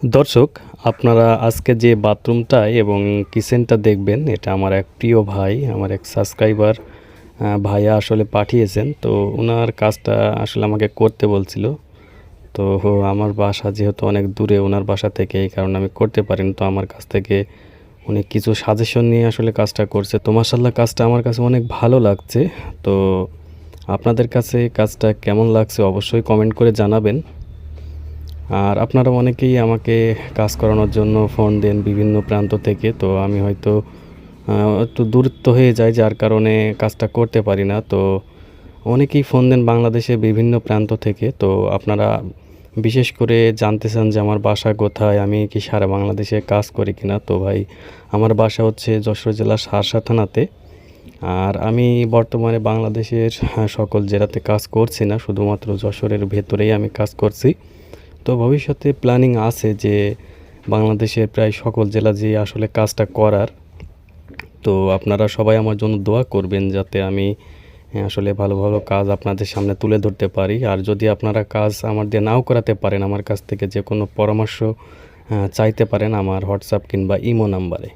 দর্শক, আপনারা আজকে যে বাথরুমটা এবং কিচেনটা দেখবেন, এটা আমার এক প্রিয় ভাই, আমার এক সাবস্ক্রাইবার ভাইয়া আসলে পাঠিয়েছেন। তো ওনার কাজটা আসলে আমাকে করতে বলছিল। তো আমার বাসা যেহেতু অনেক দূরে ওনার বাসা থেকে, এই কারণে আমি করতে পারিনি। তো আমার কাছ থেকে উনি কিছু সাজেশন নিয়ে আসলে কাজটা করছে। তো মাশাআল্লাহ, কাজটা আমার কাছে অনেক ভালো লাগছে। তো আপনাদের কাছে কাজটা কেমন লাগছে অবশ্যই কমেন্ট করে জানাবেন। আর আপনারা অনেকেই আমাকে কাজ করানোর জন্য ফোন দেন বিভিন্ন প্রান্ত থেকে। তো আমি হয়তো একটু দূরত্ব হয়ে যায়, যার কারণে কাজটা করতে পারি না। তো অনেকেই ফোন দেন বাংলাদেশের বিভিন্ন প্রান্ত থেকে। তো আপনারা বিশেষ করে জানতে চান যে আমার বাসা কোথায়, আমি কি সারা বাংলাদেশে কাজ করি কিনা। তো ভাই, আমার বাসা হচ্ছে যশোর জেলার শার্শা থানাতে। আর আমি বর্তমানে বাংলাদেশের সকল জেলাতে কাজ করছি না, শুধুমাত্র যশোরের ভেতরেই আমি কাজ করছি। তো ভবিষ্যতে প্ল্যানিং আছে যে বাংলাদেশের প্রায় সকল জেলা যেয়ে আসলে কাজটা করার। তো আপনারা সবাই আমার জন্য দোয়া করবেন যাতে আমি আসলে ভালো ভালো কাজ আপনাদের সামনে তুলে ধরতে পারি। আর যদি আপনারা কাজ আমার দিয়ে নাও করাতে পারেন, আমার কাছ থেকে যে কোনো পরামর্শ চাইতে পারেন আমার হোয়াটসঅ্যাপ কিংবা ইমো নাম্বারে।